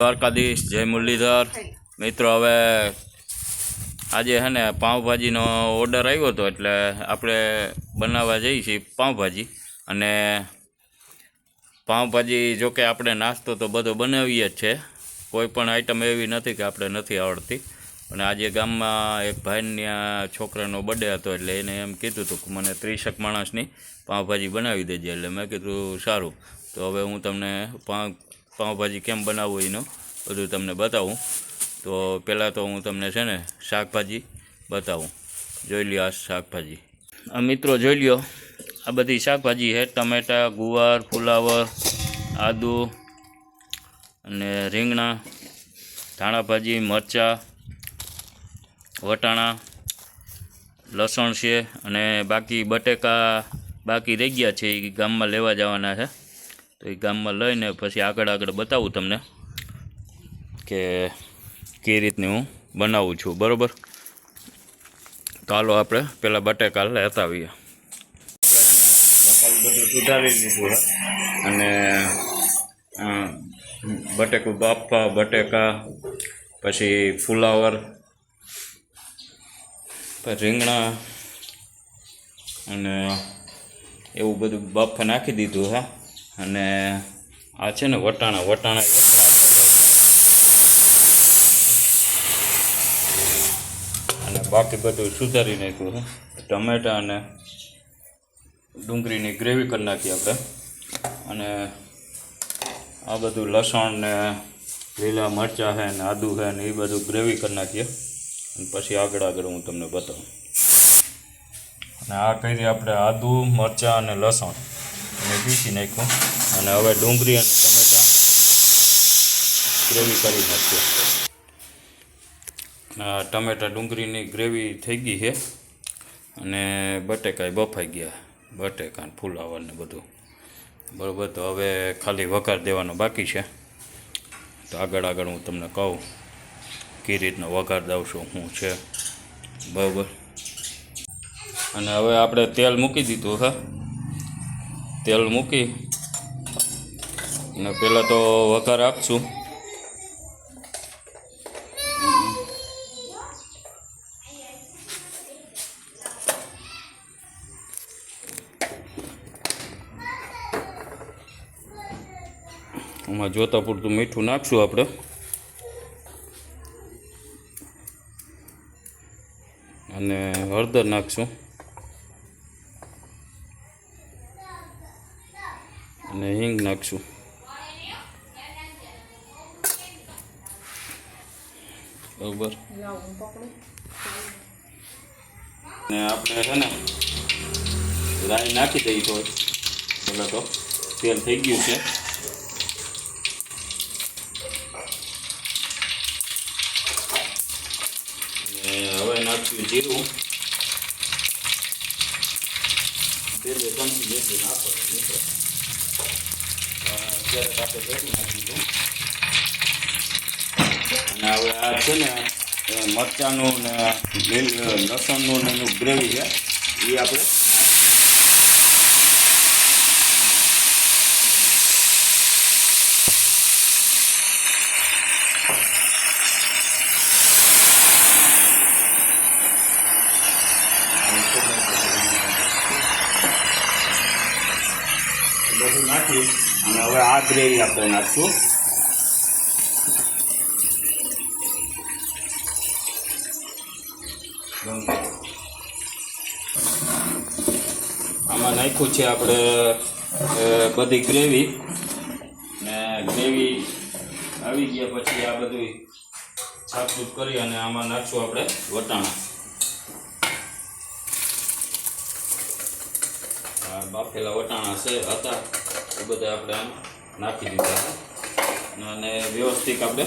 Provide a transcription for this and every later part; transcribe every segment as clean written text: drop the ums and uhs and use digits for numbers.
દ્વારકાધીશ, જય મુરલીધર મિત્રો। હવે આજે છે ને પાઉંભાજીનો ઓર્ડર આવ્યો હતો, એટલે આપણે બનાવવા જઈએ છીએ પાઉંભાજી। અને પાઉંભાજી જોકે આપણે નાસ્તો તો બધો બનાવીએ જ છે, કોઈ પણ આઈટમ એવી નથી કે આપણે નથી આવડતી। અને આજે ગામમાં એક ભાઈના છોકરાનો બર્થડે હતો, એટલે એને એમ કીધું હતું કે મને 30 માણસની પાઉંભાજી બનાવી દેજે। એટલે મેં કીધું સારું, તો હવે હું તમને પાઉંભાજી કેમ બનાવવું એનું બધું તમને બતાવું। તો પહેલાં તો હું તમને છે ને શાકભાજી બતાવું। જોઈ લ્યો આ શાકભાજી, આ મિત્રો જોઈ લ્યો, આ બધી શાકભાજી છે। ટમેટા, ગુવાર, ફુલાવર, આદુ અને રીંગણા, ધાણાભાજી, મરચાં, વટાણા, લસણ છે, અને બાકી બટેકા બાકી રહી ગયા છે, એ ગામમાં લેવા જવાના છે। તો એ ગામમાં લઈને પછી આગળ બતાવું તમને કે કઈ રીતની હું બનાવું છું, બરાબર। તો હાલો આપણે પહેલાં બટેકા લેતા આવીએ। આપણે બધું સુધારી દીધું છે, અને બટેકું બાફા, બટેકા, પછી ફુલાવર, પછી રીંગણા અને એવું બધું બાફા નાખી દીધું છે। અને આ છે ને વટાણા અને બાકી બધું સુધારી નાખ્યું છે। ટમેટા અને ડુંગળીની ગ્રેવી કરી નાખી આપણે। અને આ બધું લસણ ને લીલા મરચાં છે ને આદુ છે ને એ બધું ગ્રેવી કરી નાખીએ, અને પછી આગળ હું તમને બતાવું। અને આ કરી આપણે આદુ, મરચાં અને લસણ અને પીસી નાખ્યું, અને હવે ડુંગળી અને ટમેટાં ગ્રેવી કરી નાખીએ। ટમેટા ડુંગળીની ગ્રેવી થઈ ગઈ છે, અને બટેકા બફાઈ ગયા, બટેકા ને ફુલાવર ને બધું, બરાબર। તો હવે ખાલી વઘાર દેવાનો બાકી છે, તો આગળ હું તમને કહું કઈ રીતનો વઘાર દઉં છું, શું છે, બરાબર। અને હવે આપણે તેલ મૂકી દીધું છે। તેલ મૂકી અને પહેલાં તો વઘાર આપશું। આમાં જોતા પૂરતું મીઠું નાખશું આપણે, અને હળદર નાખશું, અને હિંગ નાખશું, બરાબર। ને આપણે છે ને રાઈ નાખી દઈએ, તો પહેલાં તો તેલ થઈ ગયું છે। હવે નાખ્યું જીરું, 2 ચમચી જેટલું નાખવાનું મિત્રો। અત્યારે આપણે ભેગું નાખી દઉં, અને હવે આ છે ને મરચાંનું ને લસણનું ને એનું ગ્રેવી છે, એ આપણે બધું નાખી, અને હવે આ ગ્રેવી આપણે નાખશું। આમાં નાખ્યું છે આપણે બધી ગ્રેવી, ને ગ્રેવી આવી ગયા પછી આ બધું છાપછૂપ કરી અને આમાં નાખશું આપણે વટાણા। બાફેલા વટાણા હતા એ બધા આપણે આમ નાખી દીધા, અને વ્યવસ્થિત આપણે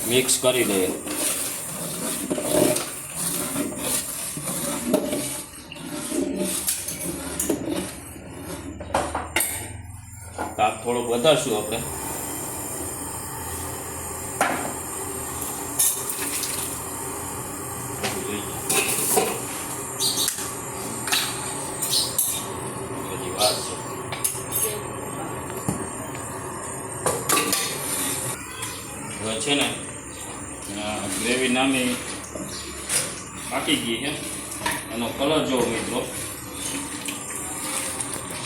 મિક્સ કરી દઈએ। તાપ થોડોક વધારશું આપણે, બધી વાત છે। હવે છે ને ગ્રેવી નાની પાકી ગઈ છે. એનો કલર જો મિત્રો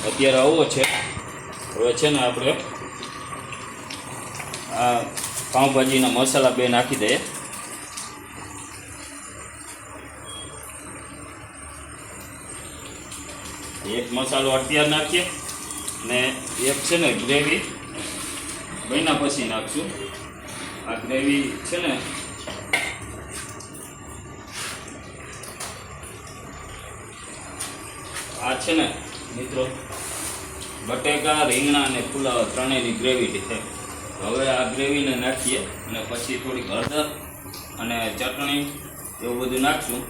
અત્યારે આવો છે. હવે છે ને આપણે આ પાઉંભાજીના મસાલા બે નાખી દઈએ. એક મસાલો અત્યારે નાખીએ ને એક છે ને ગ્રેવી બન્યા પછી નાખશું. આ ગ્રેવી છે ને આ છે ને મિત્રો બટેકા, રીંગણા અને ફુલાવર ત્રણેયની ગ્રેવી છે. હવે આ ગ્રેવીને નાખીએ અને પછી થોડીક હળદર અને ચટણી એવું બધું નાખશું.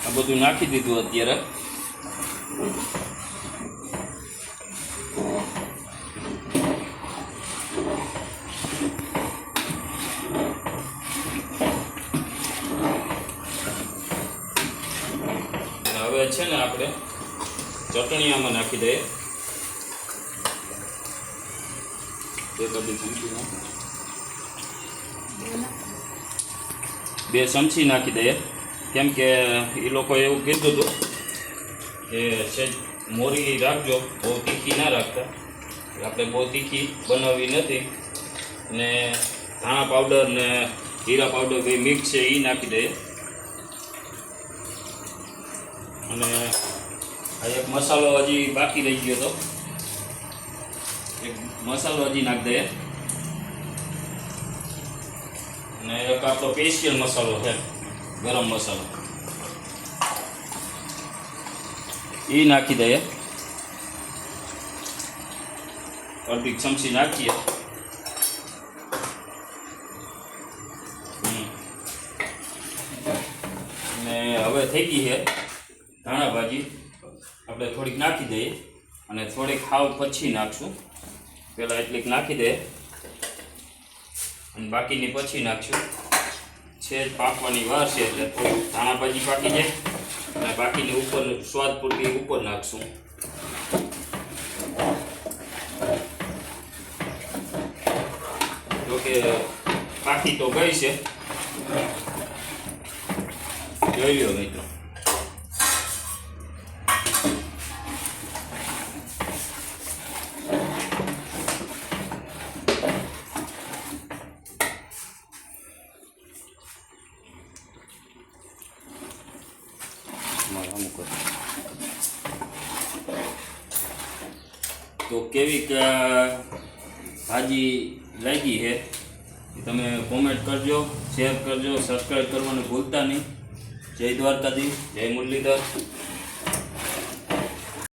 આ બધું નાખી દીધું અત્યારે. હવે છે ને આપણે ચટણી આમાં નાખી દઈએ. બે ચમચી નાખી દઈએ. કેમ કે એ લોકોએ એવું કીધું હતું કે સેજ મોરી રાખજો, બહુ તીખી ના રાખતા. આપણે બહુ તીખી બનાવવી નથી. ને ધાણા પાવડર ને જીરા પાવડર બે મિક્સ છે એ નાખી દઈએ. અને આ એક મસાલો હજી બાકી રહી ગયો હતો, એક મસાલો હજી નાખી દઈએ. અને એક આપણો સ્પેશિયલ મસાલો છે ગરમ મસાલો, એ નાખી દઈએ. અડધી ચમચી નાખીએ. અને હવે થઈ ગઈ છે ધાણા ભાજી. આપણે થોડીક નાખી દઈએ અને થોડીક ખાવ પછી નાખશું. પહેલાં એટલીક નાખી દઈએ અને બાકીની પછી નાખશું. છે જ પાકવાની વાર છે એટલે થોડું ધાણા ભાજી પાકી જાય અને બાકીની ઉપર સ્વાદ પૂરતી ઉપર નાખશું. જોકે પાકી તો ગઈ છે, જોઈ લો મિત્રો. તો કેવી ભાજી લાગી છે તમે કોમેન્ટ કરજો, શેર કરજો, સબસ્ક્રાઈબ કરવાનું ભૂલતા નહીં. જય દ્વારકાધીશ, જય મુરલીધર.